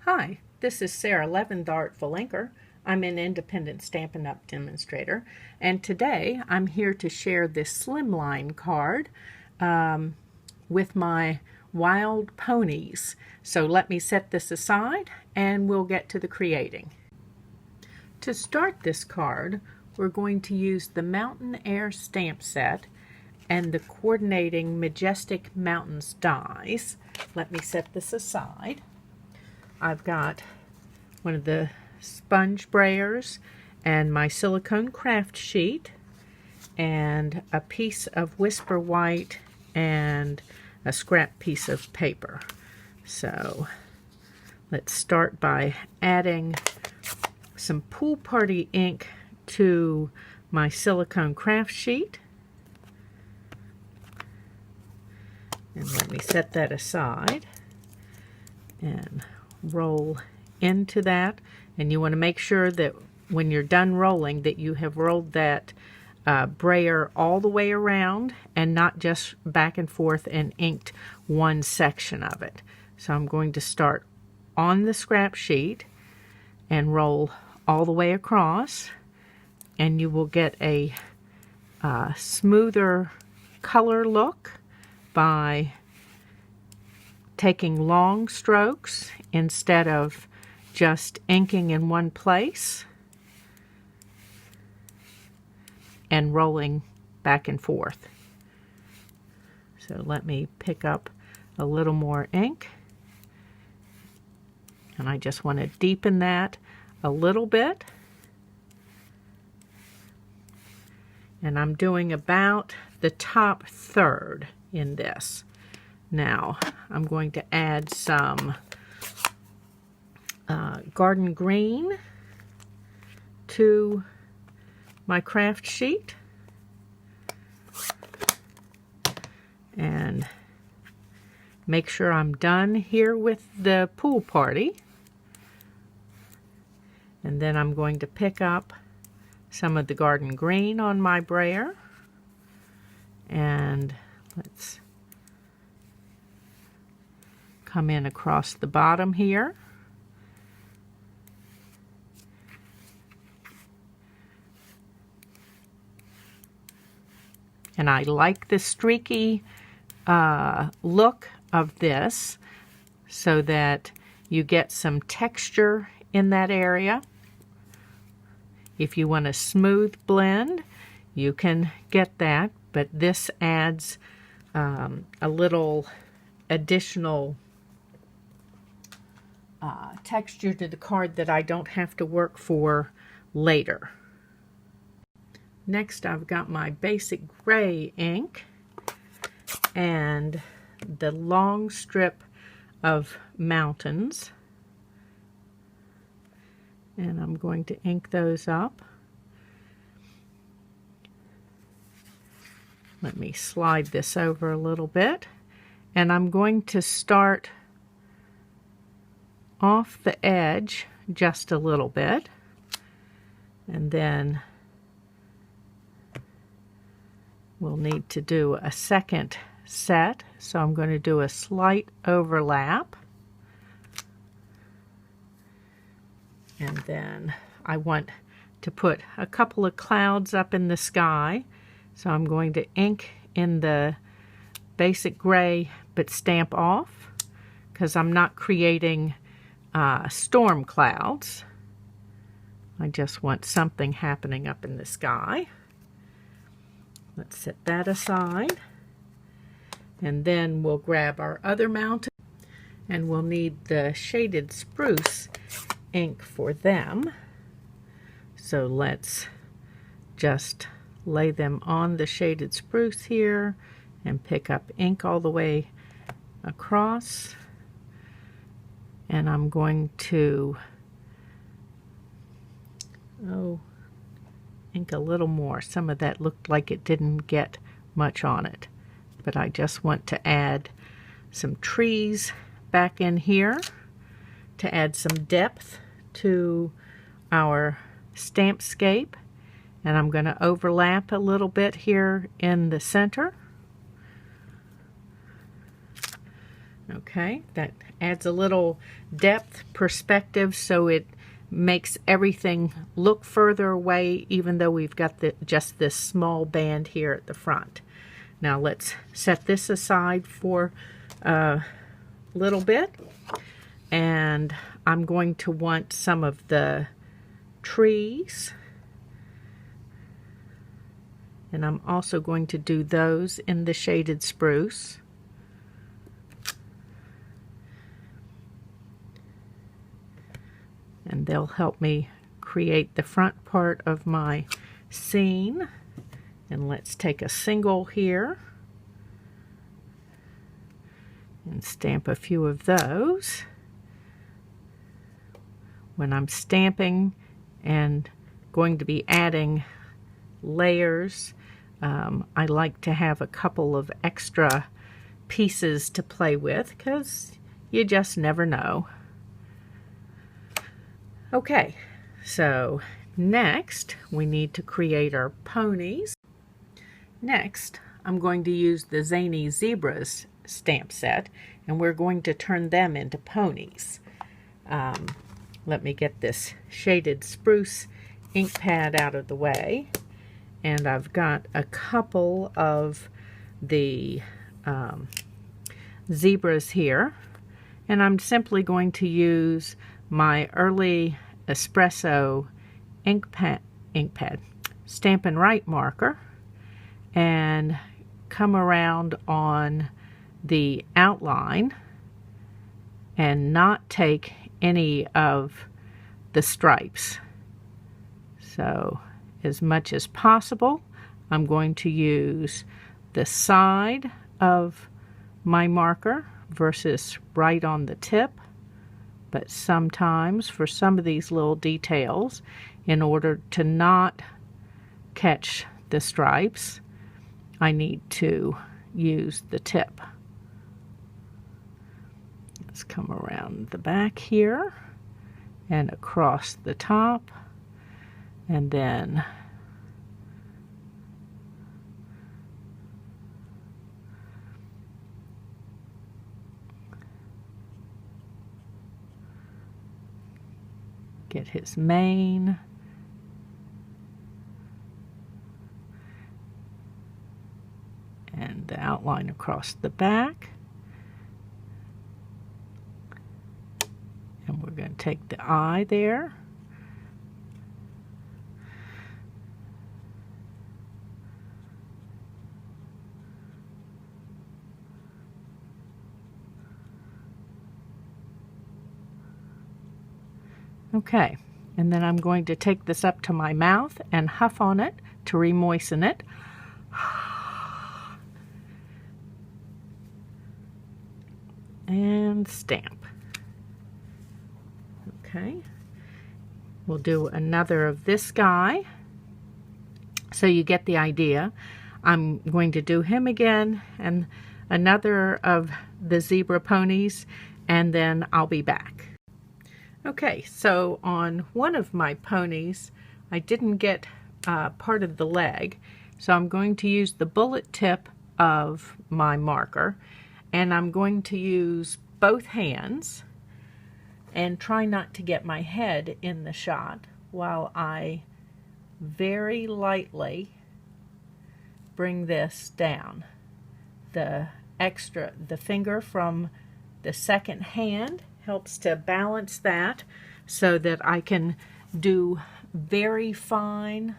Hi, this is Sara, Levin, theartfulinker. I'm an independent Stampin' Up demonstrator, and today I'm here to share this Slimline card with my wild ponies. So let me set this aside and we'll get to the creating. To start this card, we're going to use the Mountain Air stamp set and the coordinating Majestic Mountains dies. Let me set this aside. I've got one of the sponge brayers and my silicone craft sheet and a piece of Whisper White and a scrap piece of paper. So let's start by adding some Pool Party ink to my silicone craft sheet. And let me set that aside and roll into that. And you want to make sure that when you're done rolling that you have rolled that brayer all the way around and not just back and forth and inked one section of it. So I'm going to start on the scrap sheet and roll all the way across, and you will get a smoother color look by taking long strokes instead of just inking in one place and rolling back and forth. So let me pick up a little more ink, and I just want to deepen that a little bit. And I'm doing about the top third in this. Now I'm going to add some garden green to my craft sheet and make sure I'm done here with the Pool Party. And then I'm going to pick up some of the garden green on my brayer, and let's come in across the bottom here. And I like the streaky look of this so that you get some texture in that area. If you want a smooth blend, you can get that, but this adds a little additional texture to the card that I don't have to work for later. Next, I've got my basic gray ink and the long strip of mountains, and I'm going to ink those up. Let me slide this over a little bit, and I'm going to start off the edge just a little bit, and then we'll need to do a second set, so I'm going to do a slight overlap. And then I want to put a couple of clouds up in the sky, so I'm going to ink in the basic gray but stamp off, because I'm not creating storm clouds. I just want something happening up in the sky. Let's set that aside, and then we'll grab our other mountain, and we'll need the shaded spruce ink for them. So let's just lay them on the shaded spruce here and pick up ink all the way across, and I'm going to ink a little more. Some of that looked like it didn't get much on it, but I just want to add some trees back in here to add some depth to our Stampscape, and I'm going to overlap a little bit here in the center. Okay, that adds a little depth perspective, so it makes everything look further away, even though we've got just this small band here at the front. Now let's set this aside for a little bit, and I'm going to want some of the trees, and I'm also going to do those in the shaded spruce. And they'll help me create the front part of my scene. And let's take a single here and stamp a few of those. When I'm stamping and going to be adding layers, I like to have a couple of extra pieces to play with, because you just never know. Okay, so next we need to create our ponies. Next, I'm going to use the Zany Zebras stamp set, and we're going to turn them into ponies. Let me get this shaded spruce ink pad out of the way, and I've got a couple of the zebras here, and I'm simply going to use my early espresso ink pad Stampin' Right marker and come around on the outline and not take any of the stripes. So as much as possible, I'm going to use the side of my marker versus right on the tip. But sometimes, for some of these little details, in order to not catch the stripes, I need to use the tip. Let's come around the back here and across the top, and then get his mane, and the outline across the back, and we're going to take the eye there, okay, and then I'm going to take this up to my mouth and huff on it to re-moisten it. And stamp. Okay, we'll do another of this guy so you get the idea. I'm going to do him again and another of the zebra ponies, and then I'll be back. Okay, so on one of my ponies, I didn't get part of the leg, so I'm going to use the bullet tip of my marker, and I'm going to use both hands and try not to get my head in the shot while I very lightly bring this down. The finger from the second hand helps to balance that so that I can do very fine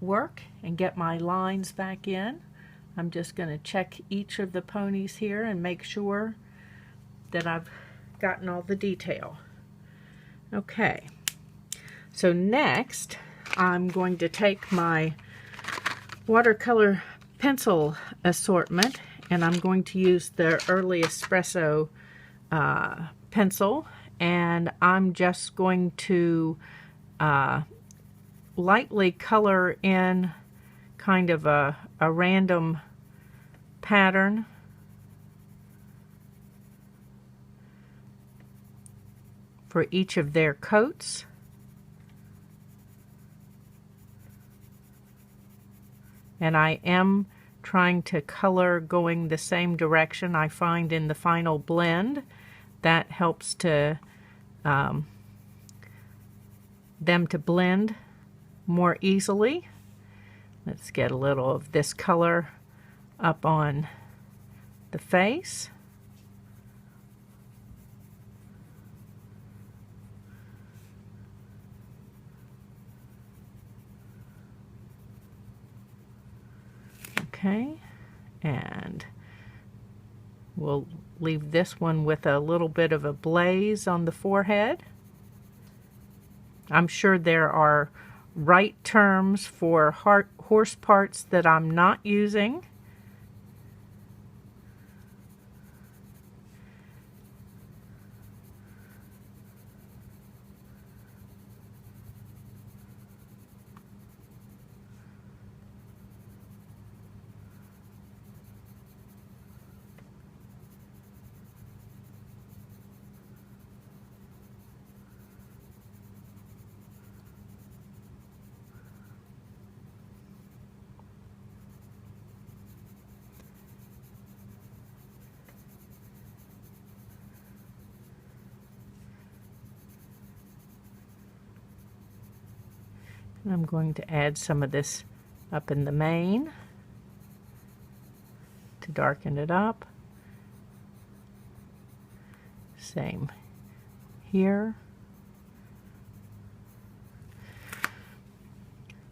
work and get my lines back in. I'm just going to check each of the ponies here and make sure that I've gotten all the detail. Okay, so next I'm going to take my watercolor pencil assortment, and I'm going to use the Early Espresso pencil, and I'm just going to lightly color in kind of a random pattern. For each of their coats. And I am trying to color going the same direction. I find in the final blend that helps to them to blend more easily. Let's get a little of this color up on the face. Okay, and we'll leave this one with a little bit of a blaze on the forehead. I'm sure there are right terms for horse parts that I'm not using. I'm going to add some of this up in the mane to darken it up. Same here.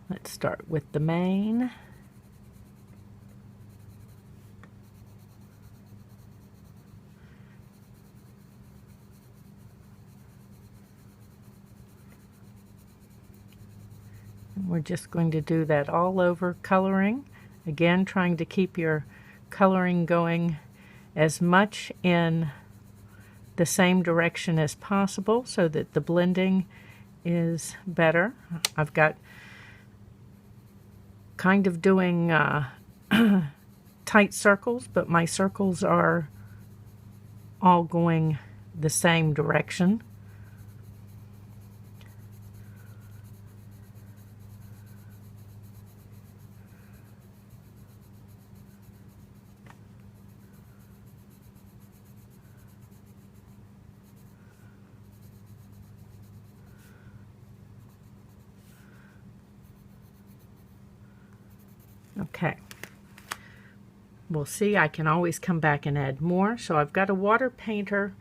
Let's start with the mane. We're just going to do that all over, coloring. Again, trying to keep your coloring going as much in the same direction as possible so that the blending is better. I've got kind of doing tight circles, but my circles are all going the same direction. Okay, we'll see. I can always come back and add more. So I've got a water painter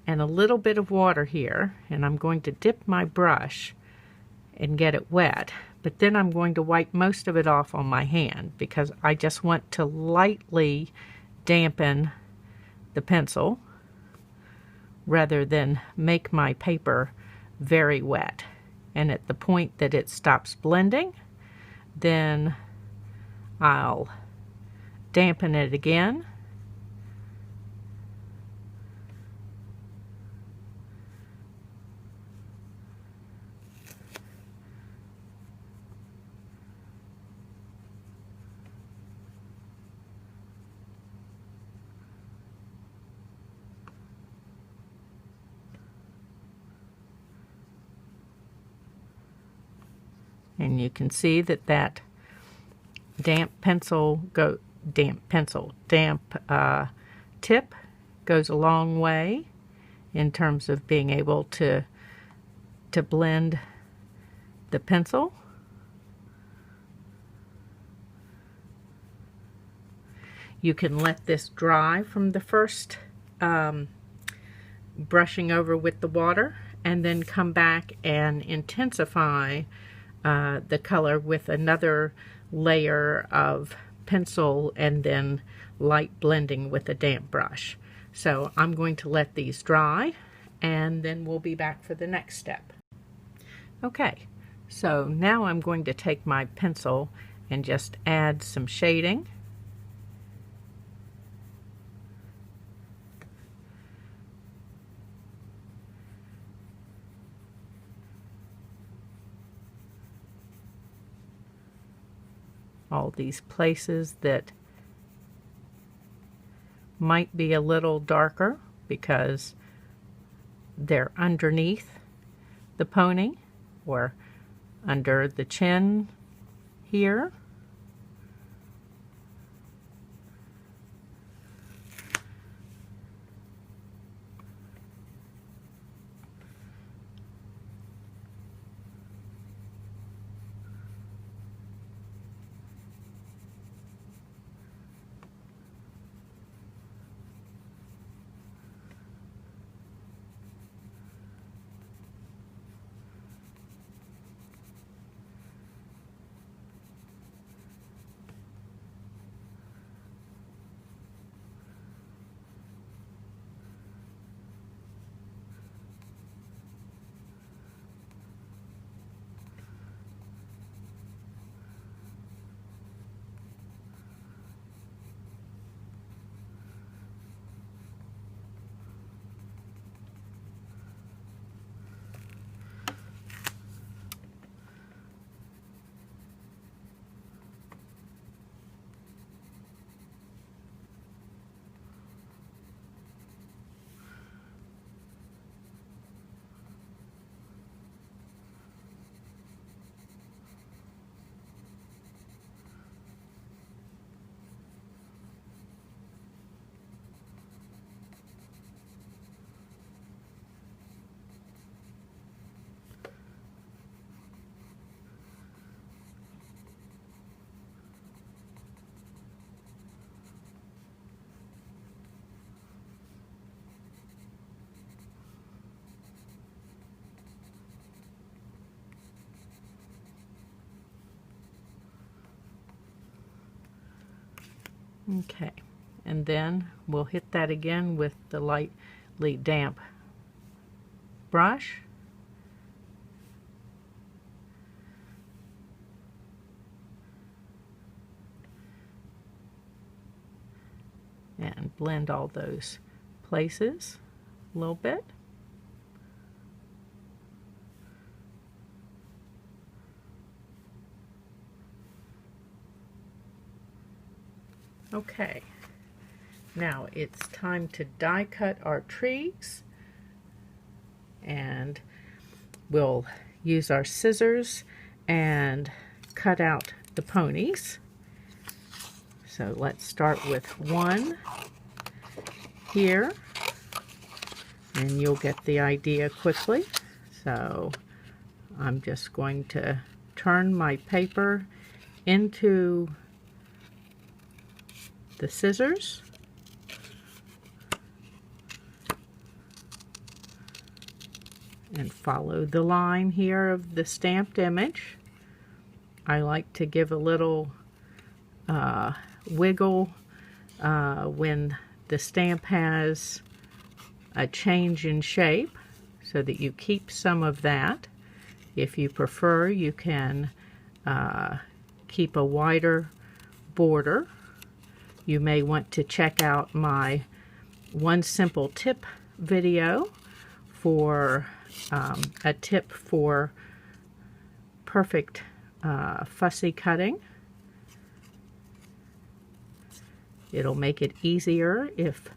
and a little bit of water here, and I'm going to dip my brush and get it wet, but then I'm going to wipe most of it off on my hand because I just want to lightly dampen the pencil rather than make my paper very wet. And at the point that it stops blending, then I'll dampen it again. And you can see that damp tip goes a long way in terms of being able to blend the pencil. You can let this dry from the first brushing over with the water and then come back and intensify the color with another layer of pencil and then light blending with a damp brush. So I'm going to let these dry and then we'll be back for the next step. Okay, so now I'm going to take my pencil and just add some shading. All these places that might be a little darker because they're underneath the pony or under the chin here. Okay, and then we'll hit that again with the lightly damp brush. And blend all those places a little bit. Okay, now it's time to die cut our trees, and we'll use our scissors and cut out the ponies. So let's start with one here, and you'll get the idea quickly. So I'm just going to turn my paper into the scissors, and follow the line here of the stamped image. I like to give a little wiggle when the stamp has a change in shape, so that you keep some of that. If you prefer, you can keep a wider border. You may want to check out my One Simple Tip video for a tip for perfect fussy cutting. It'll make it easier if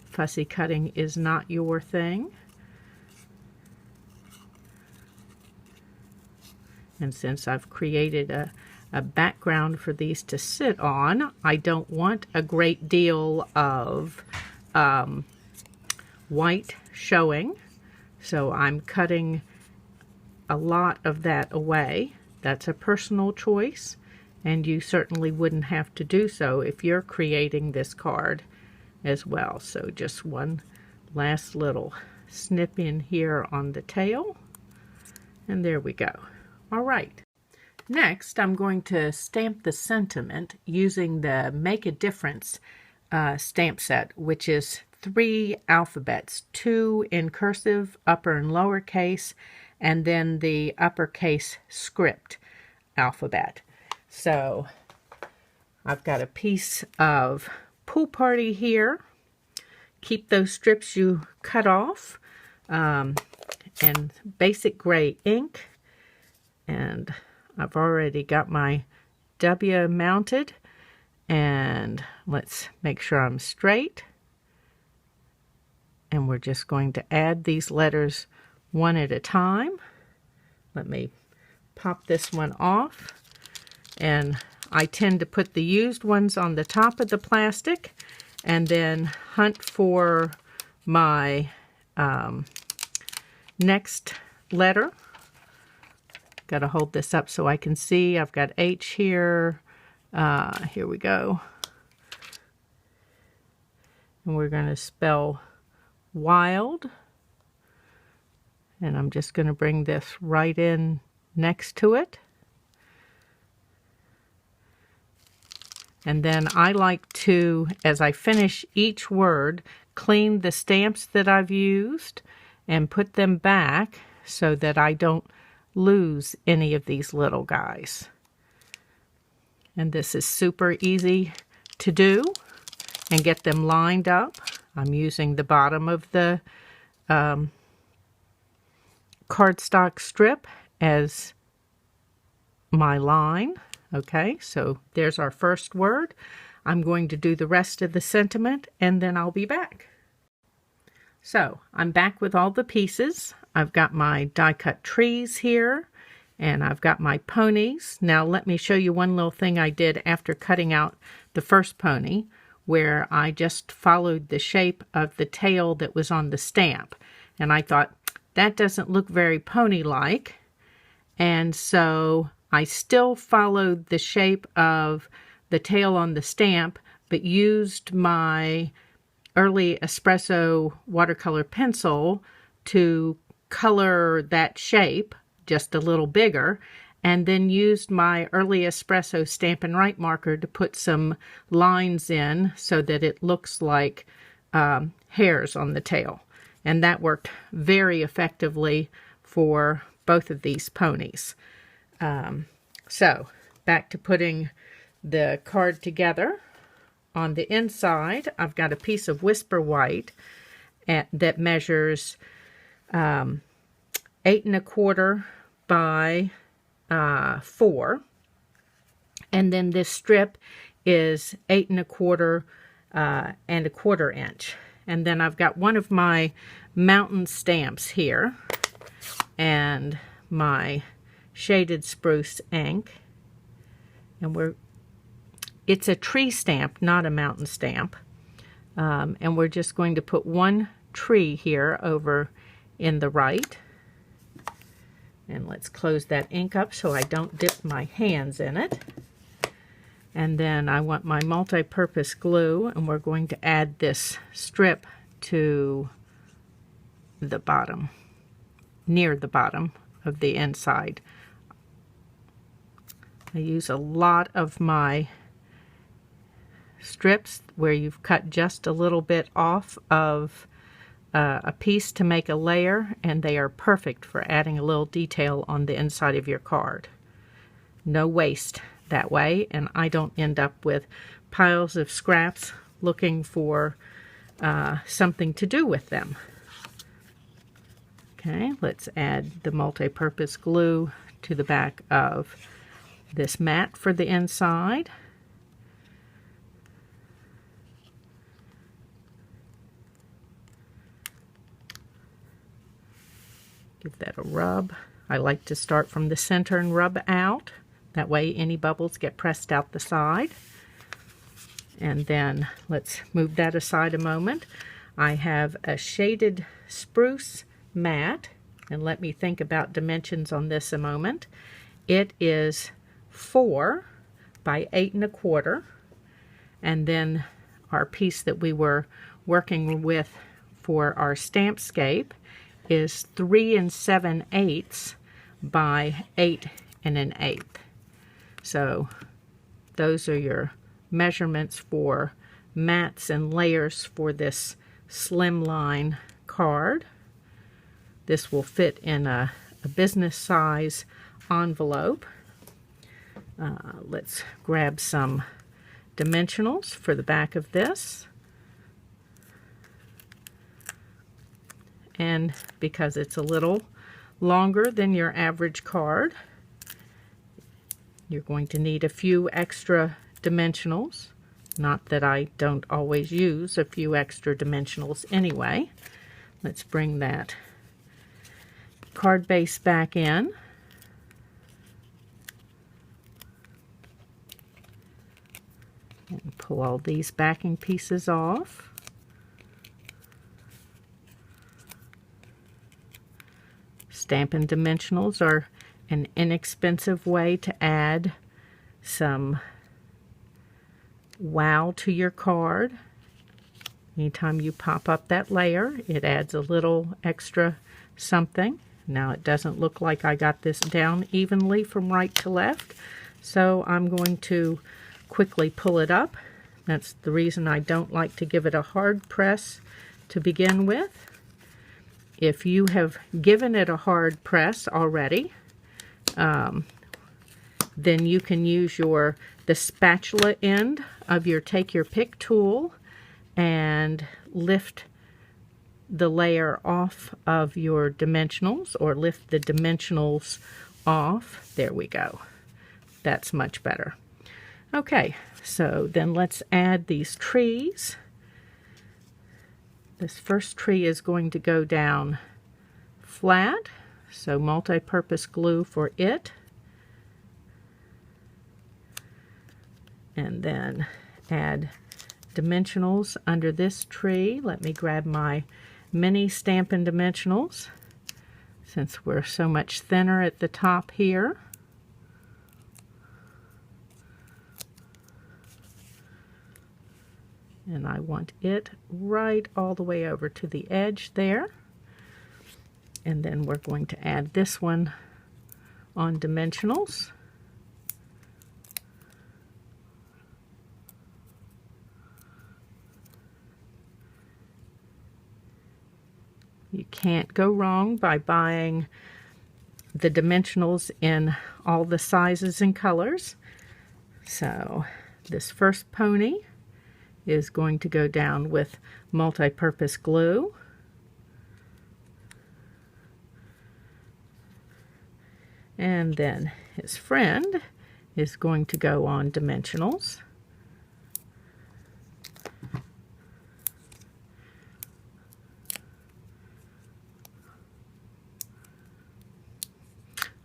fussy cutting is not your thing. And since I've created a background for these to sit on, I don't want a great deal of white showing, so I'm cutting a lot of that away. That's a personal choice, and you certainly wouldn't have to do so if you're creating this card as well. So just one last little snip in here on the tail, and there we go. All right. Next, I'm going to stamp the sentiment using the Make a Difference stamp set, which is 3 alphabets, 2 in cursive, upper and lowercase, and then the uppercase script alphabet. So I've got a piece of Pool Party here. Keep those strips you cut off, and basic gray ink, and I've already got my W mounted, and let's make sure I'm straight. And we're just going to add these letters one at a time. Let me pop this one off, and I tend to put the used ones on the top of the plastic and then hunt for my next letter. Got to hold this up so I can see. I've got H here. Here we go. And we're going to spell wild. And I'm just going to bring this right in next to it. And then I like to, as I finish each word, clean the stamps that I've used and put them back so that I don't lose any of these little guys. And this is super easy to do and get them lined up. I'm using the bottom of the cardstock strip as my line. Okay, so there's our first word. I'm going to do the rest of the sentiment, and then I'll be back. So I'm back with all the pieces. I've got my die cut trees here, and I've got my ponies. Now let me show you one little thing I did after cutting out the first pony, where I just followed the shape of the tail that was on the stamp. And I thought, that doesn't look very pony-like. And so I still followed the shape of the tail on the stamp, but used my early espresso watercolor pencil to color that shape just a little bigger, and then used my early espresso Stampin' Right marker to put some lines in so that it looks like hairs on the tail. And that worked very effectively for both of these ponies. So back to putting the card together. On the inside, I've got a piece of Whisper White that measures 8 1/4 by 4, and then this strip is 8 1/4 and 1/4 inch. And then I've got one of my mountain stamps here and my shaded spruce ink, and it's a tree stamp, not a mountain stamp, and we're just going to put one tree here over in the right. And let's close that ink up so I don't dip my hands in it. And then I want my multi-purpose glue, and we're going to add this strip to the bottom, near the bottom of the inside. I use a lot of my strips where you've cut just a little bit off of a piece to make a layer, and they are perfect for adding a little detail on the inside of your card. No waste that way, and I don't end up with piles of scraps looking for something to do with them. Okay, let's add the multi-purpose glue to the back of this mat for the inside. Give that a rub. I like to start from the center and rub out. That way any bubbles get pressed out the side. And then let's move that aside a moment. I have a shaded spruce mat, and let me think about dimensions on this a moment. It is 4 by 8 1/4, and then our piece that we were working with for our Stampscape is 3 7/8 by 8 1/8. So those are your measurements for mats and layers for this Slimline card. This will fit in a business size envelope. Let's grab some dimensionals for the back of this. And because it's a little longer than your average card, you're going to need a few extra dimensionals. Not that I don't always use a few extra dimensionals anyway. Let's bring that card base back in. And pull all these backing pieces off. Stampin' Dimensionals are an inexpensive way to add some wow to your card. Anytime you pop up that layer, it adds a little extra something. Now it doesn't look like I got this down evenly from right to left, so I'm going to quickly pull it up. That's the reason I don't like to give it a hard press to begin with. If you have given it a hard press already, then you can use the spatula end of your Take Your Pick tool and lift the layer off of your dimensionals, or lift the dimensionals off. There we go. That's much better. Okay, so then let's add these trees. This first tree is going to go down flat, so multi-purpose glue for it. And then add dimensionals under this tree. Let me grab my mini Stampin' Dimensionals, since we're so much thinner at the top here. And I want it right all the way over to the edge there. And then we're going to add this one on dimensionals. You can't go wrong by buying the dimensionals in all the sizes and colors. So this first pony is going to go down with multi-purpose glue. And then his friend is going to go on dimensionals.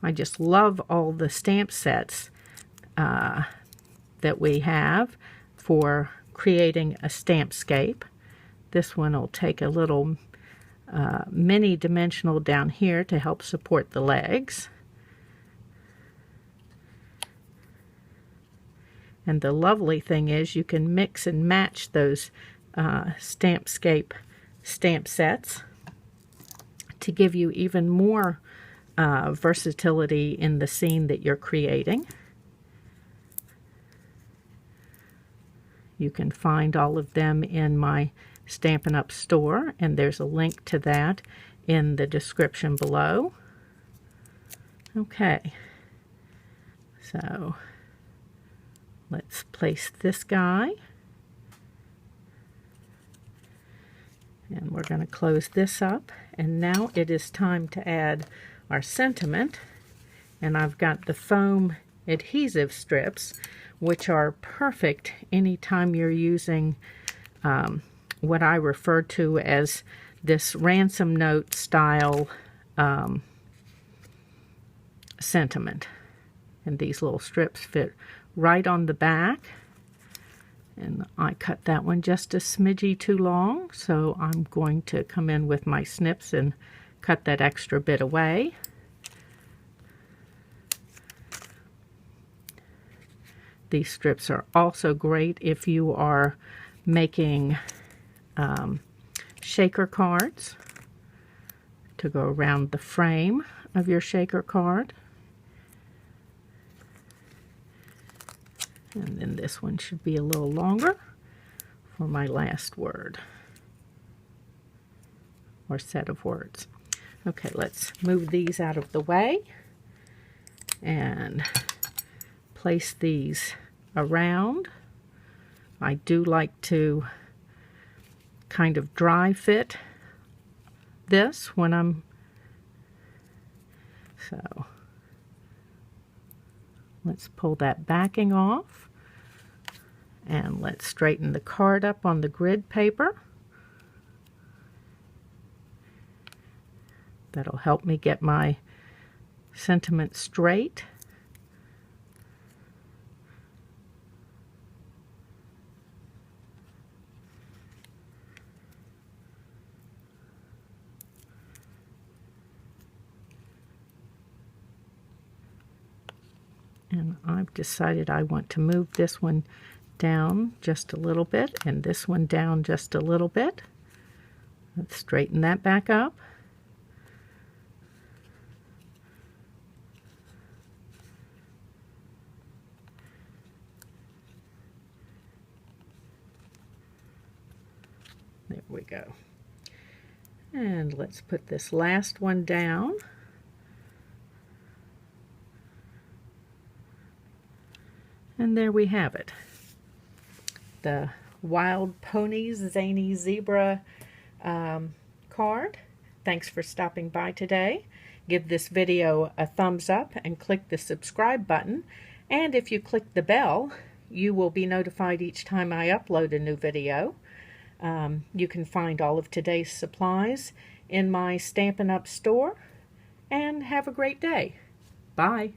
I just love all the stamp sets that we have for creating a Stampscape. This one will take a little mini dimensional down here to help support the legs. And the lovely thing is you can mix and match those Stampscape stamp sets to give you even more versatility in the scene that you're creating. You can find all of them in my Stampin' Up store, and there's a link to that in the description below. Okay, so let's place this guy. And we're going to close this up. And now it is time to add our sentiment. And I've got the foam adhesive strips, which are perfect anytime you're using what I refer to as this ransom note style sentiment. And these little strips fit right on the back. And I cut that one just a smidgy too long, so I'm going to come in with my snips and cut that extra bit away. These strips are also great if you are making shaker cards to go around the frame of your shaker card. And then this one should be a little longer for my last word or set of words. Okay, let's move these out of the way and place these around. I do like to kind of dry fit this when I'm so. Let's pull that backing off and let's straighten the card up on the grid paper. That'll help me get my sentiment straight. And I've decided I want to move this one down just a little bit and this one down just a little bit. Let's straighten that back up. There we go. And let's put this last one down. And there we have it. The Wild Ponies Zany Zebra card. Thanks for stopping by today. Give this video a thumbs up and click the subscribe button. And if you click the bell, you will be notified each time I upload a new video. You can find all of today's supplies in my Stampin' Up store. And have a great day. Bye.